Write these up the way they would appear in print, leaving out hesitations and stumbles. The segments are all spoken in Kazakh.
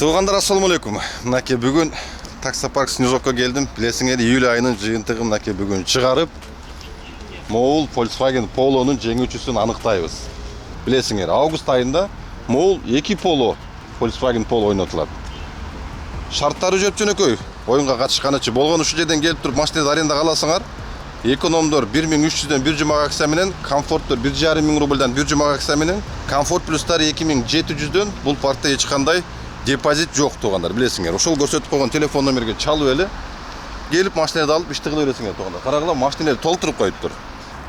Туугандар, ассаламу алейкум. Мынакей бүгүн таксопарк Снежокко келдим. Билесиңер, июль айынын жыйынтыгын мынакей бүгүн чыгарып, Моул Volkswagen Polo'нун жеңүүчүсүн аныктайбыз. Билесиңер, август айында Моул 2 Polo Volkswagen Polo ойнотулат. Шарттары жөнөкөй. Оюнга катышканычы болгон ушул жерден келип туруп машинаны арендага аласыңар. Экономдор 1300дөн 1 жумак акция менен, комфорттор 1500 рубльдан 1 жумак акция менен, комфорт плюстар 2700дөн. Бул паркта эч кандай депозит жок, туугандар, билесиңер. Ошол көрсөтүп койгон телефон номерге чалып эле келип машинаны алып ишти кыла бересиңер, туугандар. Карагыла, машинаны толтуруп коюптур.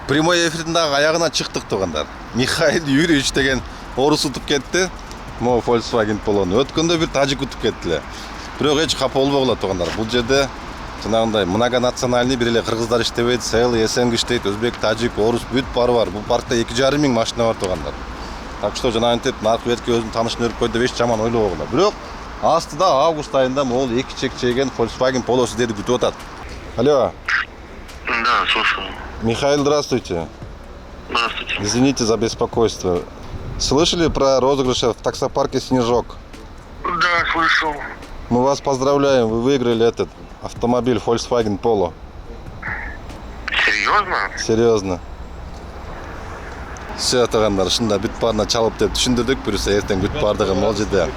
Прямой эфирдин дагы аягына чыктык, туугандар. Михаил Юрьевич деген орус утуп кетти. Мо Volkswagen Polo'ну өткөндө бир тажик утуп кеттиле. Бирок эч капа болбогула, туугандар. Бул жерде жанагындай многонациональный бир эле кыргыздар иштебейт, целый СНГ иштейт, өзбек, тажик, орус бүт баары бар. Бул паркта 2,5 миң машина бар, туугандар. Так что жанагынтип наркы бетке өзүнүн таанышын өрүп койду деп эч жаман ойлобогула. Бирок астыда август айында могул 2 чек чейген Volkswagen Polo сиздерди күтүп атат. Алло. Да, слушаю. Михаил, здравствуйте. Здравствуйте. Извините за беспокойство. Слышали про розыгрыш в таксопарке Снежок? Да, слышал. Мы вас поздравляем, вы выиграли этот автомобиль Volkswagen Polo. Серьезно? Серьезно. Все, туугандар, ушунда бүт баарына чалып деп түшүндүрдүк. Буюрса эртең бүт баардыгы могул жерде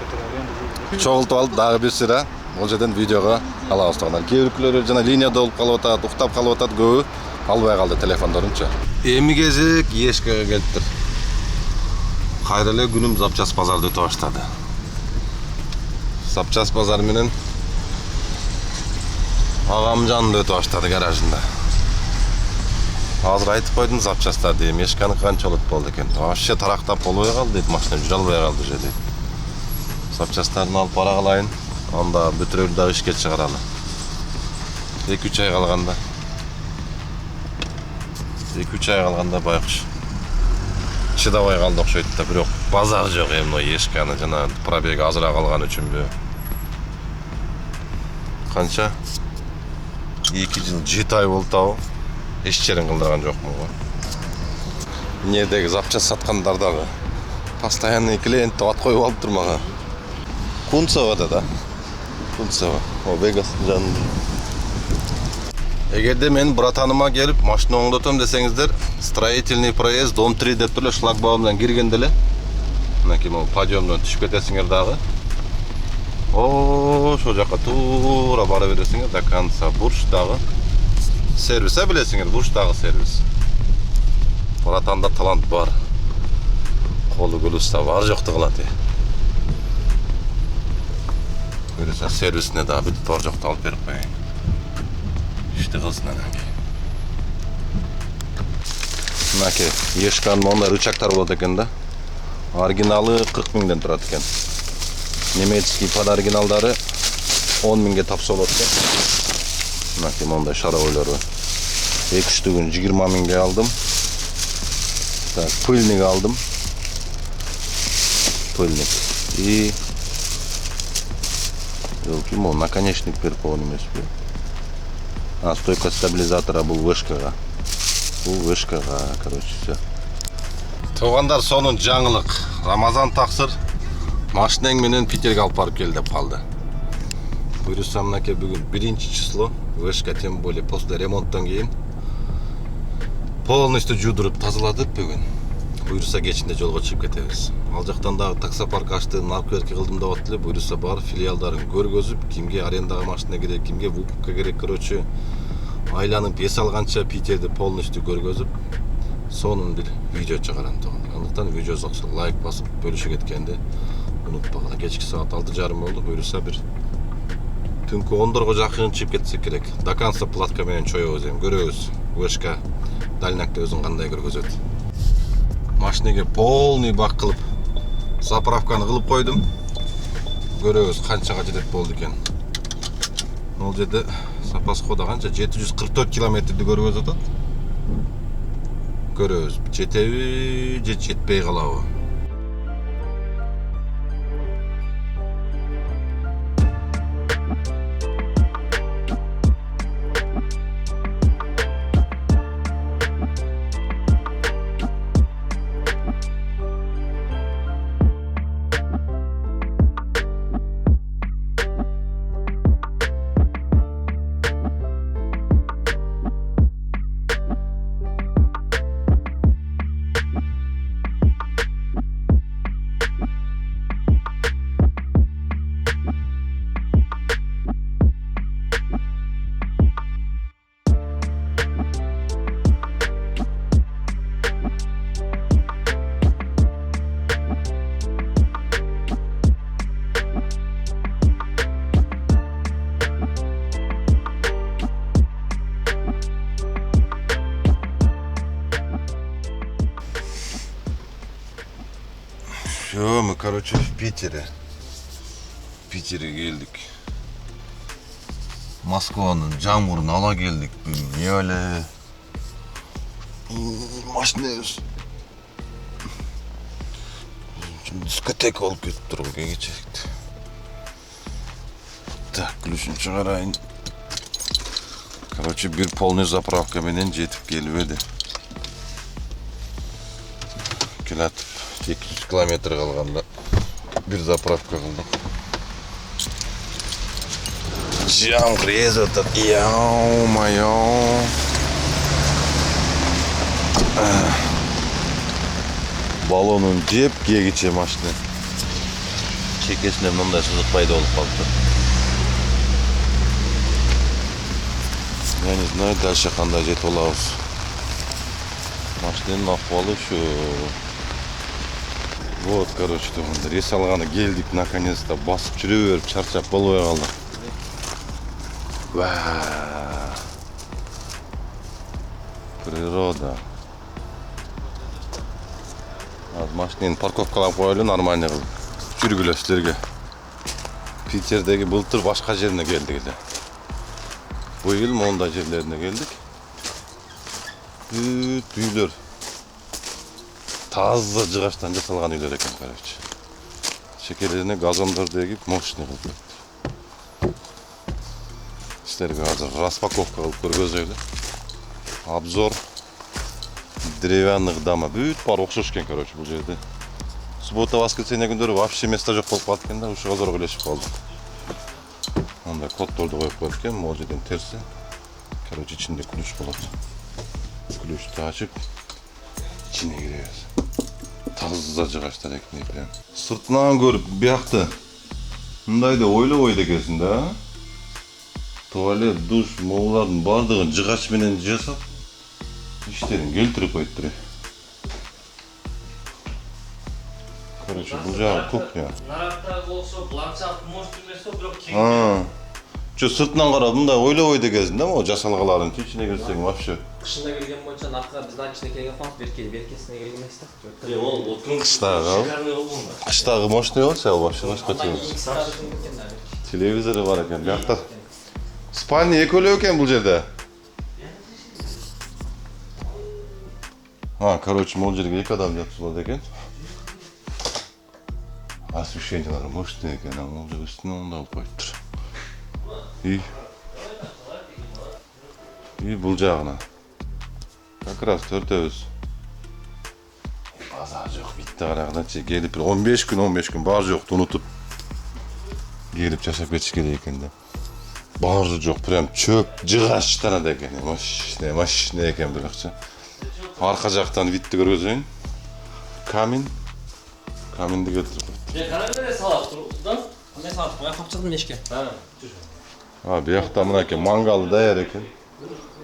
чогултуп алып, дагы бир сыра могул жерден видеого алабыз, туугандар. Кээ бирөөлөр жана линияда болуп калып атат, уктап калып атат, көбү албай калды телефондорунчу. Эми кезек Ешкага келиптир. Кайра эле күнүм запчас базарды өтө баштады. Запчас базар менен Агамжанды өтө баштады гаражында. Азыр айтып койдум запчастарды, Ешканы канчалык болду экен. Вообще тарактап болбой калды дейт, машина жүрө албай калды же дейт. Запчастарын алып бара калайын, анда бүтүрөлү дагы ишке чыгаралы. 2-3 ай калганда. 2-3 ай калганда байкуш чыдабай калды окшойт да, бирок базар жок эмне Ешканы жана пробеги азыраак калган үчүнбү. Канча? 2 жыл 7 ай болду. Эч жерин кылдырган жокмун го. Эмнедеги запчаст саткандар дагы постоянный клиент деп ат коюп алыптыр мага. Кунцево да. Кунцево. О, Вегастын жанында. Эгерде мен братаныма келип машина оңдотом десеңиздер, строительный проезд, дом 3 деп туруп шлагбаумдан киргенде эле мынакей могу подъемдон түшүп кетесиңер дагы. Ошол жака туура бара бересиңер до конца. Бурчтагы сервис, билесиңер, бурчтагы сервис. Братанда талант бар. Колу кылышса бар жокту кылат. Көрөсөң сервисине дагы бүт бар жокту алып берип коеюн. İşte kılsın anam. Mınakey, Ешканын мондай рычагтар болот экен да. Оригиналы 40 миңден турат экен. Немецкий под оригиналдары 10 миңге тапса болот экен. Мынакей мондай шаровойлору 2-3 түгүн 20 миңге алдым. Так, пыльник алдым. Пыльник. И елки, мол, наконечник перпон эмеспи. Стойка стабилизатора бул вышкага. Бул вышкага, короче, все. Туугандар, сонун жаңылык. Рамазан таксыр машинең менен Питерге алып барып кел деп калды. Буюрса мынакей бүгүн 1-число. Вышка тем более после ремонттон кийин полностью жудуруп тазаладык бүгүн. Буюрса кечинде жолго чыгып кетебиз. Ал жактан дагы таксопарк ачты, наркы кылдым деп атты эле. Буюрса бар филиалдарын көргөзүп, кимге арендага машина керек, кимге вукупка керек, короче, айланып эс алганча Питерди полностью көргөзүп, сонун бир видео чыгарам туугандар. Андыктан видеого лайк басып бөлүшүп кеткенди унутпагыла. Кечки саат 6:30 болду. Буюрса бир түнкү 10дорго жакын чыгып кетсек керек. До конца платка менен чоебуз эми, көрөбүз. Вышка дальнякты өзүн кандай көргөзөт. Машинеге полный бак кылып заправканы кылып койдум. Көрөбүз канчага жетет болду экен. Ол жерде запас хода канча 744 километрди көргөзүп атат. Көрөбүз, жетеби же жетпей калабы. Все, мы, короче, в Питере. В Питере geldik. Moskvanın jamurunu ala geldik. Ne öyle? Машинабыз. Şimdi diskoteka olup ketip turup geçecekti. Так, ключін шығарайын. Короче, bir полный заправка менен жетip келіп еді. Келатып 200 километр қалғанда bir заправка қылдық. Жаңғыр езіп атады. Яу-майау. Balonun cep geçe машина. Çekesine mınдай sızık payda olup kaldı. Я не знаю, дальше қандай жетіп алабыз. Машинаның ахуалы şu. Вот, короче, туғандар. Ес алғаны келдік, наконец-то. Басып жүре беріп, чарчап болбой қалдық. Природа. Машинаны парковкалап қойлы, нормальный қылып. Жүргілі сіздерге. Питердегі былтыр башқа жеріне келдік еле. Bu yıl Monda yerlerine geldik. Üylер. Таза жыгачтан жасалган үйлер экен, короче. Шекелерине газондорду эгип, мощный кылып кетти. Силерге азыр распаковка кылып көргөзөйлү. Обзор деревянных дома. Бүт бар окшош экен, короче, бул жерде. Суббота, воскресенье күндөрү вообще место жок болуп калат экен да, ушуга зор өлешип калдык. Анда коддорду коюп коюп экен, могул жерден терсе. Короче, içinde ключ болот. Ключту ачып, içine киребиз. Таза жыгачтар экен прям. Сыртынан көрүп, биякты мындайды ойлобойт экенсиң да. Туалет, душ, могулардын бардыгын жыгач менен жасап, иштерин келтирип коюптур. Короче, бул жагы кухня. Нарактагы болсо, ландшафт мост эмес, бирок кең. Şu sırtından qarab, mындай ойлобойт экенсиң да, могу жасалгаларын içine кирсең вообще. Кышында келген боюнча наркка биздин ачына келген фанк беркесине келген эмес да. Ол откун Кыштагы. Кыштагы мощный болчу, ал вообще башкача болчу. Телевизору бар экен. Биякта спальня экөлөө экен бул жерде. Короче, могул жерге 2 адам жатып болот экен. Освещениялар мощный экен, а могул жер үстүнө мындай болуп коюптур. И бул жагына. Как раз төртөбүз. Базар жок, битти карагандачы келип 15 күн бар жокту унутуп келип жашап кетиш керек экен да. Баары жок, прям чөп, жыгач танада экен. Машина экен бирокчу. Арка жактан видти көргөзөйүн. Каминди келтирип коюптур. Кана бере салат турдан. Кандай салат коя капчыгын мешке. Биякта мынакей мангалы даяр экен.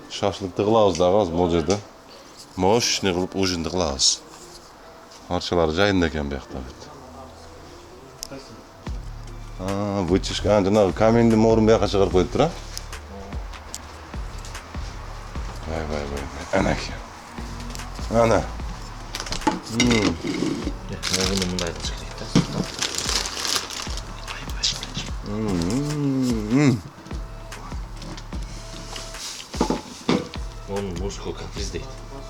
Шашлыкты кылабыз дагы азыр могул жерде. Мощный кылып ужинди кылабыз. Арчалар жайында экен биякта. Вытяжка, жанагы каминдин морун бияка чыгарып коюптур, а? Бай. Анакей. Ана. Муну мындай чыгыйт да. Он мужской каприз дейт.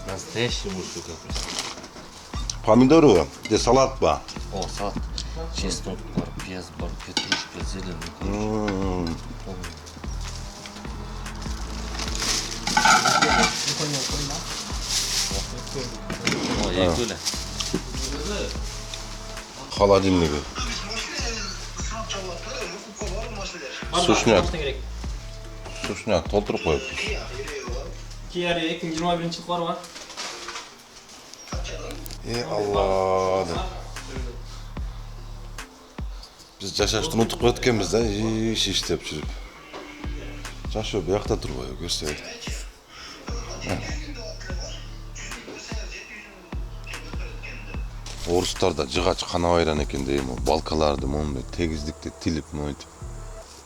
Настоящий мужской каприз. Помидору, где салат ба. О, салат. Чеснок бар, пияз бар, петрушка, зелень. О, экөле. Холодильниги. Сушняк толтуруп коюптур. Кияр 2021-жылы бар. Алла. Биз жашашты унутуп коет экенбиз да, иш иштеп жүрүп. Жашоо биякта турбайбы, көрсөй. Орустарда жыгач кана байран экен дейм, балкаларды мондай тегиздикте тилип мойтуп,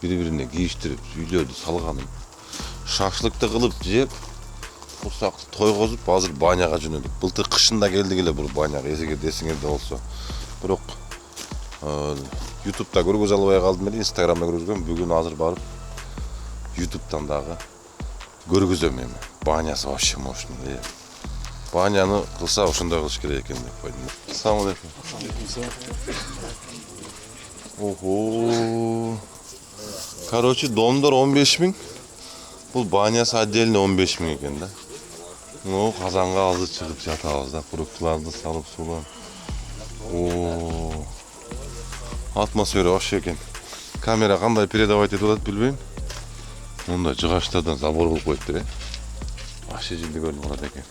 бири-бирине кийиштирип, үйлөрдү салганын. Шашлыкты кылып жеп, курсакты тойгозуп, азыр баняга жөнөдүк. Былтыр кышында келдик эле бул баняга, эсиңерде болсо. Бирок YouTube'da көргөз албай калдым эле, Instagram'da көргөзгөм. Бүгүн азыр барып YouTube'дан дагы көргөзөм эми. Банясы вообще мощный. Баняны кылса ошондой кылыш керек экен деп койдум. Ассаламу алейкум. Ого. Короче, домдор 15 000. Бул банясы отдельно 15 000 экен да. Ну, казанга азыр чыгып жатабыз да, фруктларды салып сулап. О. Атмосфера вообще экен. Камера кандай передавать этип атат билбейм. Мында жыгачтардан забор кылып коюптур, Вообще жилди көрүнүп калат экен.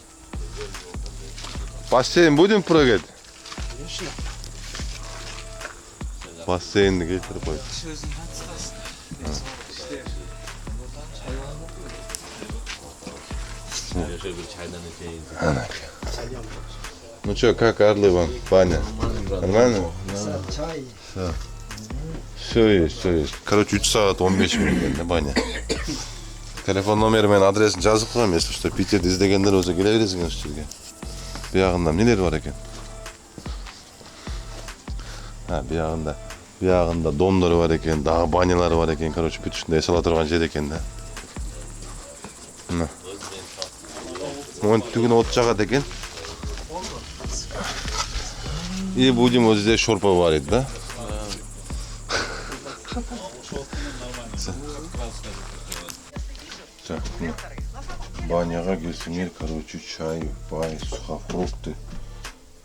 Бассейн будем прыгать? Конечно. Бассейнди келтирип коюп. Ну что, как Арлы вам, Ваня? Нормально? Чай. Все есть. Короче, 3 саат 15 минут, да, Баня? Телефон номери мен адресин жазып коем, если что, Питерди издегендер болсо келе бересиңер ушул жерге. Биягында эмнелер бар экен? биягында домдор бар экен, дагы банялар бар экен. Короче, бүт ушундай эс ала турган жер экен да. Мына. Монтүгүнө от жагат экен. И будем вот здесь шорпа варить, да? Так, баняга келсеңер, короче, чай, бай, сухофрукты.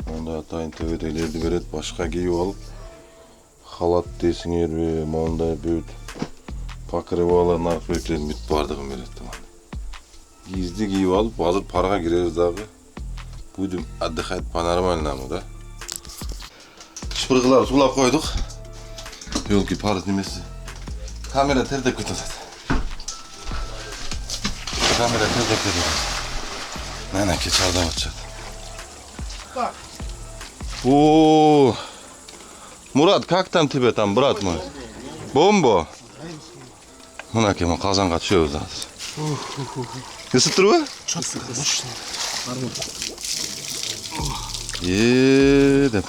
Монда атайын төбөдөгүлөрдү берет, башка кийип алып, халат десиңерби, мондай бүт покрывалар, наркотиктер бүт бардыгын берет. Гизди кийип алып, азыр парга киребиз дагы. Будем отдыхать по-нормальному, да? Шпыргылар сулап койдук. Ёлки пар немеси. Камера тердеп кетет. Камера тердеп кетет. Мына кечардап атышат. О! Мурат, как там тебе там, брат мой? Бомба? Мынакей мы казанга түшөбүз азыр. Ысып турбу? Чётко, мощно. Деп.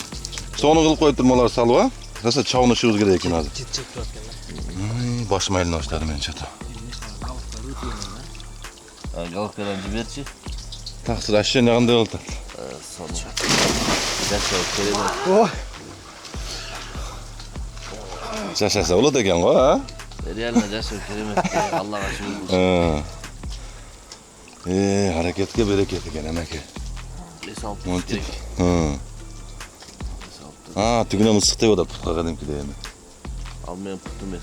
Сону кылып коюп турмалар салып, а? Раса чабын ышыбыз керек экен азыр. Жетчек турат экен да. Башым айылына баштады мен чата. Галактардан жиберчи. Таксыр ощущение кандай болуп атат? Сону. Жашоо керемет. Ой. Жашаса болот экен го, а? Реально жашоо керемет. Аллага шүгүр болсун. Аракетке берекет экен эмеке. Эс алып Монтип. керек. Түгүнөн ысык деп атат путка кадимкидей эми. Ал менен пут эмес.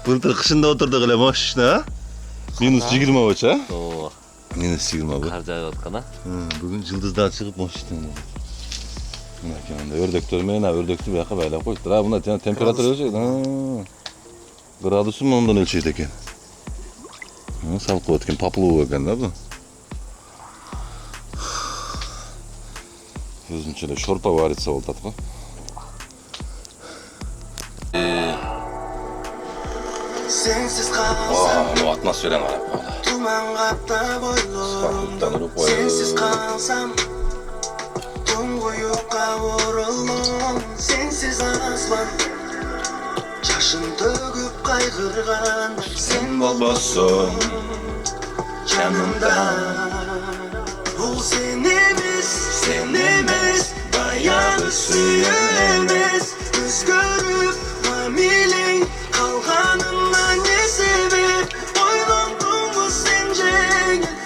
Былтыр кышында отурдук эле мощно, а? -20 болчу, а? Ооба. -20 бу. Кар жаап аткан, а? Бүгүн жылдыздар чыгып мощно. Мынакей мында өрдөктөр менен өрдөктү бияка байлап коюптур. Мына температура өлчөйт. Градусун мындан өлчөйт экен. Салып коет экен, поплыл экен да бу. Өзүнчө эле шорпа варится болуп атат го. Sensiz kalsam Bu atmosferani qarab qo'ydi. Tuman qaplab Safutdan urib oylarim qo'ydi. Sensiz kalsam Tunğuyuqqa vurulmam Sensiz asman Çaşın tөгüp kaygırgan Sen Bolbosun yanımda Bu sen emes Bayağı suyu emes Göz görüp mamilen Kalkanından ne sebep Oylandın mı sence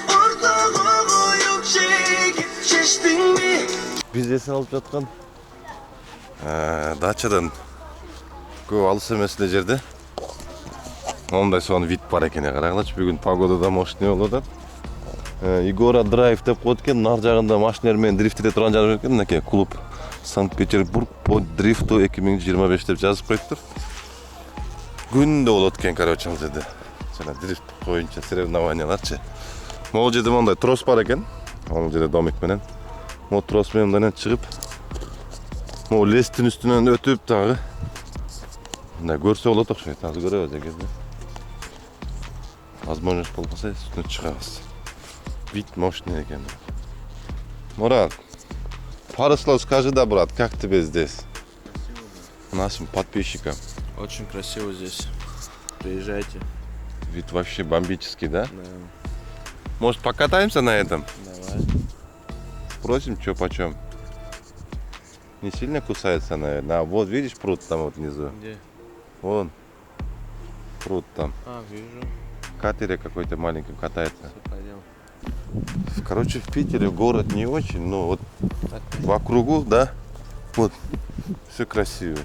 Ortağa koyup Şeştin mi Biz esin alıp жаткан дачадан көп алыс эмес эле жерде. Мондай сонун вид бар экен, карагылачы. Бүгүн погода да мощный болуп атат. Игора драйв деп коет экен, нар жагында машиналар менен дрифтеде турган жер экен, мынакей клуб Санкт-Петербург по дрифту 2025 деп жазып коюптур. Күндө болот экен, короче, ал жерде. Жана дрифт боюнча соревнованияларчы. Могул жерде мондай трос бар экен. Ал жерде домик менен. Мо трос менен мындан чыгып, мо лестин үстүнөн өтүп дагы. Мына көрсө болот окшойт, азыр көрөбүз эгерде. Возможность болбосо үстүнө чыгабыз. Вид мощный экен. Мурат, пару слов скажи, да, брат, как тебе здесь? Нашим подписчикам. Очень красиво здесь. Приезжайте. Вид вообще бомбический, да? Да. Может, покатаемся на этом? Давай. Спросим, что почем. Не сильно кусается, наверное. А вот видишь пруд там вот внизу? Где? Вон. Пруд там. А, вижу. В катере какой-то маленький катается. Все, пойдем. Короче, в Питере город не очень, но вот Так, в округу, да, вот, все красиво.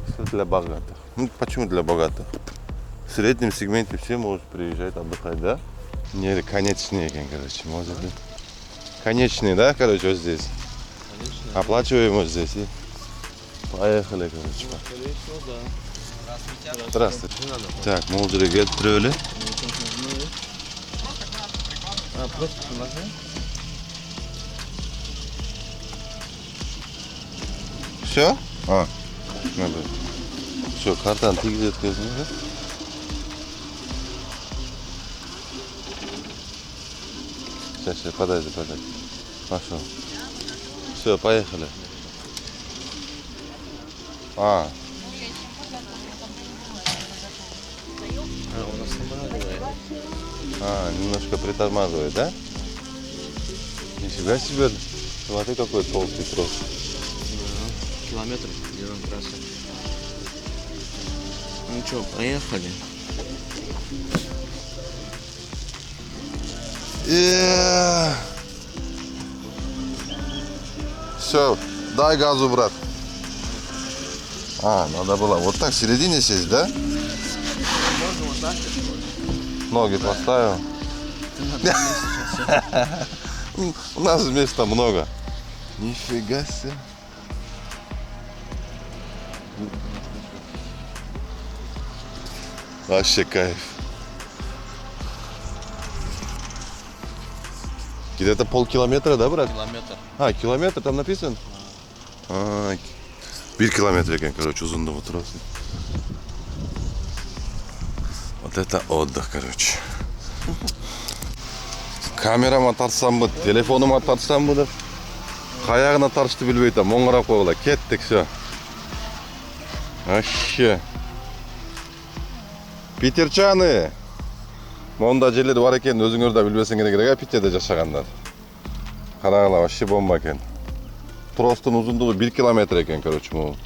Все для богатых. Ну, почему для богатых? В среднем сегменте все могут приезжать отдыхать, да? Не, конечные, короче, может быть. Конечные, да, короче, вот здесь. конечно. Оплачиваем вот здесь и поехали, короче. Скорее всего, да. Здравствуйте. Не надо. Так, мы уже геттрёли. А, просто нажми. Все? А, надо. Все, картан ты где-то, да? Сейчас, подожди. Пошел. Все, поехали. А, У нас самолет. немножко притормаживает, да? Нифига себе. Смотри, какой толстый трос. Километр делаем трассы. Ну что, поехали. Все, дай газу, брат. А, надо было вот так в середине сесть, да? Можно вот так? Ноги поставил. У нас места много. Нифига себе. Вообще кайф. Где-то полкилометра, да, брат? Километр. А, километр там написан? А, 1 километр екен, короче, узунлугу тросы. Вот это отдых, короче. Камерама тартсамбы, телефонума тартсамбы деп. Каягына тартышты билбей атам, оңгурап койгула. Кеттик, все. Вообще. Питерчаны. Монда жерлер бар экен, өзүңөр да билбесеңер керек, а Питерде жашагандар. Карагыла, вообще бомба экен. Тростун узундугу 1 километр экен, короче, могу.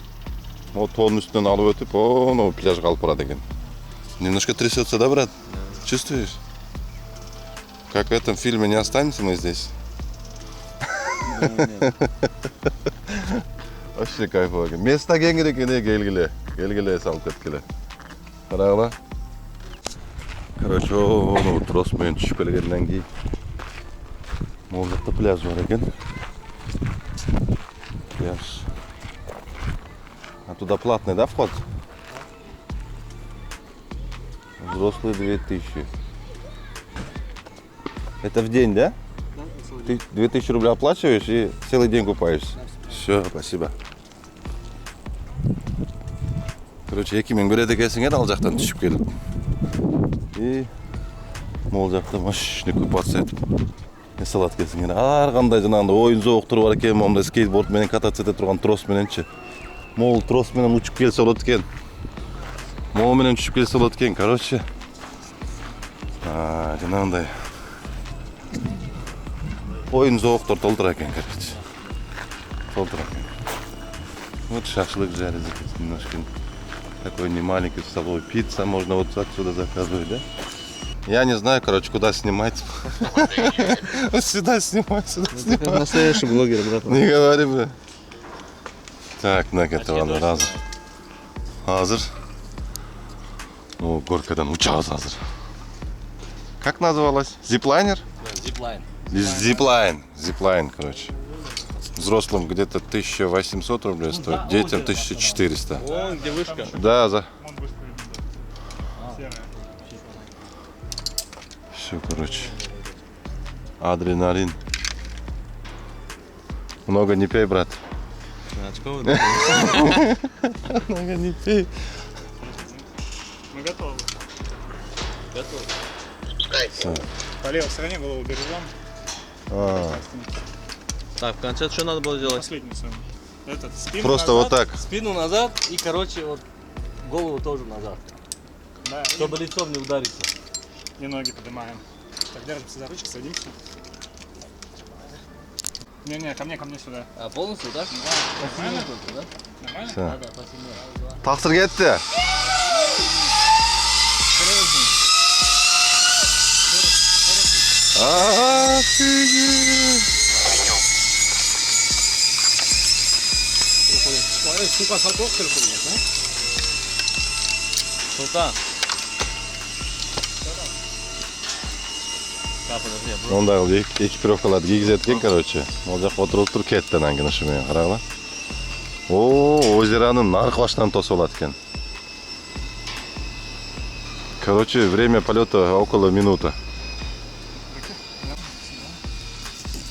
Вот тоонун үстүнөн алып өтүп, оно пляжга алып барат экен. Немножко трясется, да, брат? Чувствуешь? Как в этом фильме «Не останемся мы здесь». Вообще кайфово. Место кеңири экен, келгиле салып кеткиле. Карагыла. Короче, оно трос менен түшүп келгенден кийин могул жакта пляж бар экен. Пляж. А туда платный, да, вход? Взрослые 2000. Это в день, да? Ты 2000 рублей оплачиваешь и целый день купаешься. Все, спасибо. Короче, экимен көрөт экенсиңер ал жактан түшүп келип. И могул жакта мощный купаться этип эс алат экенсиңер. Ар кандай жанагындай оюн зооктор бар экен, моундай скейтборд менен кататься эте турган трос мененчи. Могул трос менен учуп келсе болот экен. Могул менен түшүп келсе болот экен, короче. Жанагындай оюн зооктор толтура экен, короче. Толтура экен. Вот шашлык жарят здесь немножко. Такой не маленький столовый. Пицца можно вот отсюда заказывать, да? Я не знаю, короче, куда снимать. Вот сюда снимай, сюда снимай. Настоящий блогер, брат. Не говори, бля. Так, накатывано разом. Азыр. О, горкадан учабыз азыр. Как называлось? Зиплайнер? Зиплайн. Зиплайн, короче. Взрослым где-то 1800 рублей стоит, детям 1400. О, где вышка? Да, за. Все, короче. Адреналин. Много не пей, брат. Очко. Много не пей. Мы готовы. Готов. По левой стороне голову бережем. Так, в конце что надо было делать? Последний самый. Этот, спину Просто назад. вот так. Спину назад и, короче, вот голову тоже назад. Да, Чтобы лицом не удариться. и ноги поднимаем. Так, держимся за ручки, садимся. Не-не, ко мне сюда. А полностью, так? Нормально? Только, да? Нормально? Всё. Да, посильнее. Тақсыр кетті. Офигеть. Султан. Как, подожди, я Ондай экипировкаларды кийгизет экен, короче. Ол жакка отуруп туруп кетти анан кийин ошо менен карагыла. О, озеронун наркы башынан тосуп алат экен. Короче, время полета около минуты.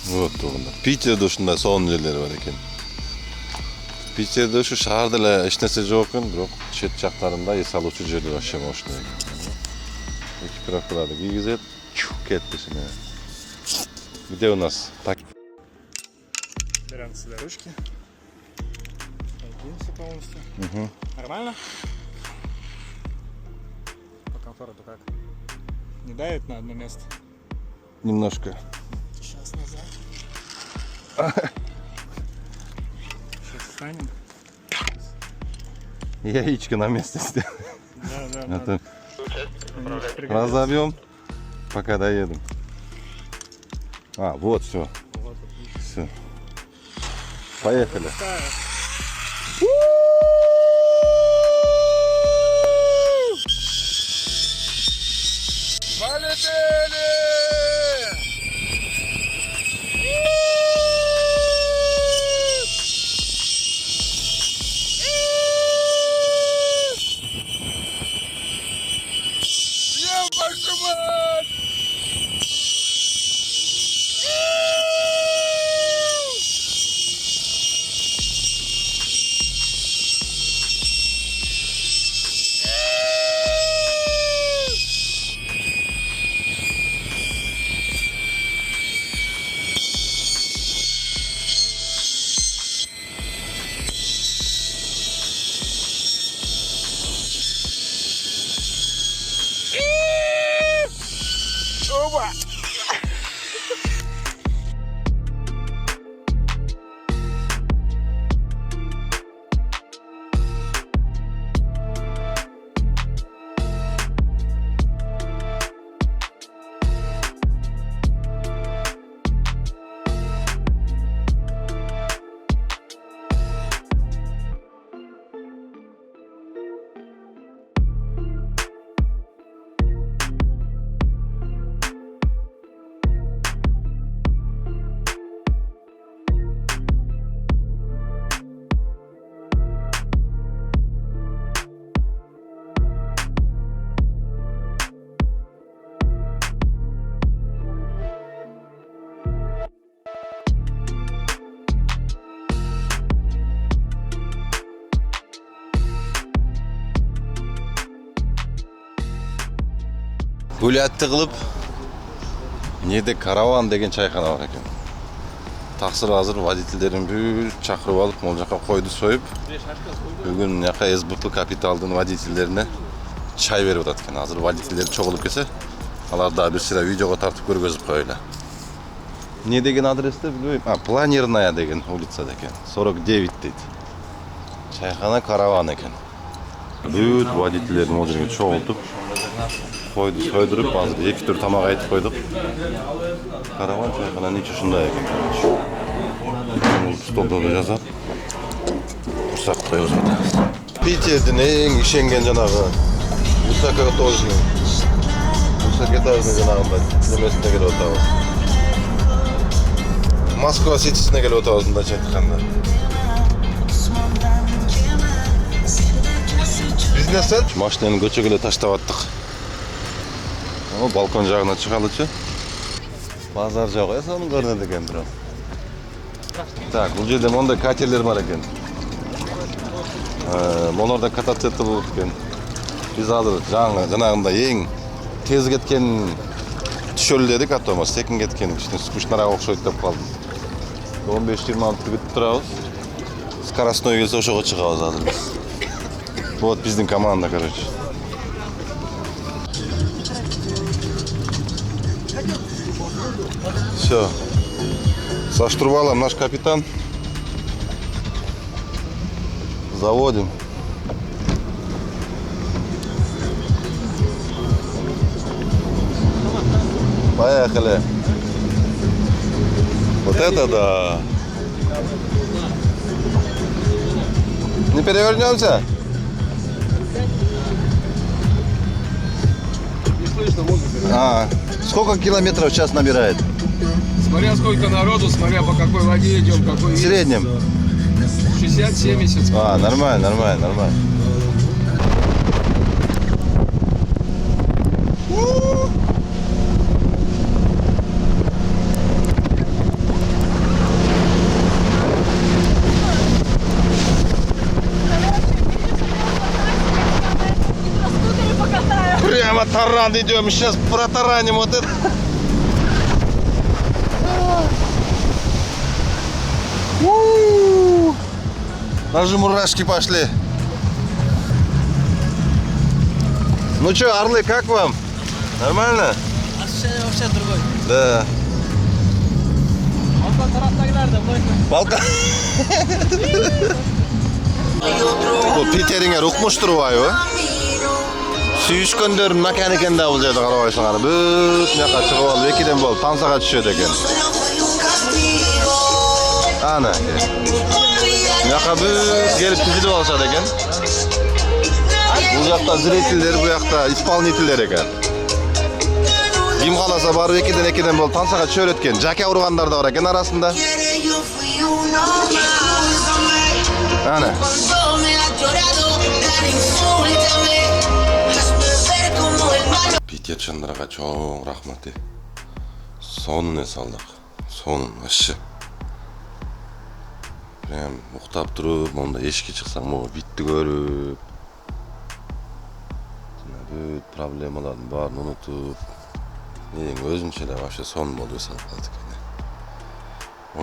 Вот тугунда. Питерде ушундай сонун жерлери бар экен. Питерде ушу шаарда эле эч нерсе жок экен, бирок чет жактарында эс алуучу жерлер вообще мощный экен. Экипировкаларды кийгизет, кетти ушуна. Где у нас? Так. Берем сюда ручки. Садимся полностью. Угу. Нормально? По комфорту как? Не давит на одно место? Немножко. Сейчас назад. Сейчас встанем. Яичко на месте сделал. Да, Это надо. разобьем, пока доедем. А, вот все. Все. Поехали. Гулятты кылып, неде караван деген чайкана бар экен. Таксыр азыр водительдерин бүт чакырып алып, могул жака койду союп, бүгүн жака СБП капиталдын водительдерине чай берип атат экен. Азыр водительдер чогулуп келсе, алар да бир сыйра видеого тартып көргөзүп коелу. Не деген адресте билбейм. Планерная деген улицада экен. 49 дейт. Чайкана караван экен. Бүт водительдерин могул жерге чогултуп койду сойдуруп, азыр 2 түр тамак айтып койдук. Караван чайкананын ичи ушундай экен, короче. Бул столдо да жазат. Курсак коюп атабыз. Питердин эң ишенген жанагы высокоточный. Высокоэтажный жанагындай немесине келип атабыз. Москва ситисине келип атабыз, мындайча айтканда. Бизнестен машинаны көчөгө эле таштап аттык. Балкон жагына чыгалычы. Базар жок, сонун көрүнөт экен бирок. Так, бул жерде мондай катерлер бар экен. Монорда катацетти болот экен. Биз азыр жанагындай эң тез кеткен түшөлү дедик, атома секин кеткен, кичине скучныраак окшойт деп калдым. 15-26 бүтүп турабыз. Скоростной келсе ошого чыгабыз азыр биз. Вот биздин команда, короче. Все. Со штурвалом наш капитан. Заводим. Поехали. Вот это да. Не перевернемся? Не слышно музыки. Сколько километров в час набирает? Смотря сколько народу, смотря по какой воде идем, какой В среднем. 60-70. Нормально. Прямо таран идем, сейчас протараним вот это. Даже мурашки пошли. Ну что, орлы, как вам? Нормально? Ощущение вообще другое. Да. Балкон тараптагилар да Балкон. Bu Питериңе укмуштурбайбы? Сүйүшкөндөрдүн маканы экен да бул жерде карабайсыңар. Бүт мыяка чыгып алып экиден болуп тансага түшөт экен. Ана. Мыяка бүт келип тизилип алышат экен. Бул жакта зрительдер, бу жакта исполнительдер экен. Ким кааласа барып экиден болуп тансага түшөрөт экен. Жаке ургандар да бар экен арасында. Ана. Питер чындырага чоң рахмат. Сонун эс алдык. Сонун вообще. Прям уктап туруп, монда эшикке чыксаң, могу битти көрүп. Бүт проблемалардын баарын унутуп, менин өзүнчө эле вообще сонун болуп эс алып калдык экен.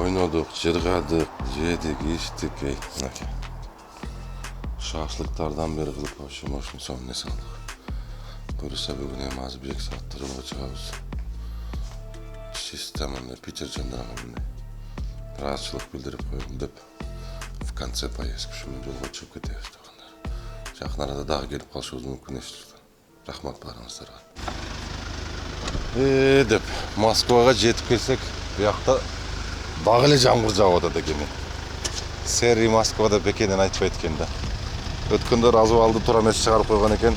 Ойнодук, жыргадык, жедик, ичтик, мынакей. Шашлыктардан бери кылып вообще мощный сонун эс алдык. Көрүсө бүгүн эми азыр 1-2 саат турууга чыгабыз. Чисто мындай Питер чындырага мындай ыраазычылык билдирип коелу деп в конце поездки ушуну жолго чыгып кетебиз туугандар. Жакын арада дагы келип калышыбыз мүмкүн эсилде. Рахмат баарыңыздарга. Деп Москвага жетип келсек, буякта дагы эле жамгыр жаап атат экен. Серий Москвада бекенен айтпайт экен да. Өткөндө развалды туура эмес чыгарып койгон экен.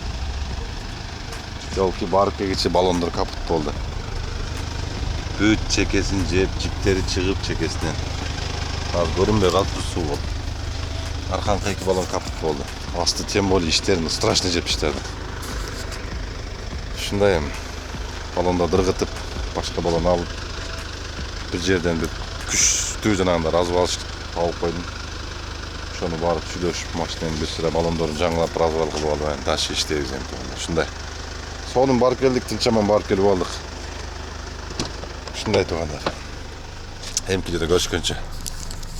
Жолки барып келгиче баллондор капут болду. Бүт чекесин жеп, жиптери чыгып чекесинен. Азыр көрүнбөй калыптыр, суу болуп. Арканкы 2 баллон капут болду. Асты тем более иштерин страшно жеп иштеди. Ушундай эми баллондорду ыргытып, башка баллон алып, бир жерден бир күчтүү жанагындай развалчы алып койдум. Ошону барып сүйлөшүп, машинанын бир сыра баллондорун жаңылап развал кылып алып, дальше иштейбиз эми. Ушундай. Сонун барып келдик, тынчаман барып келип алдык. Ушундай туугандар. Эмкиде көрүшкөнчө.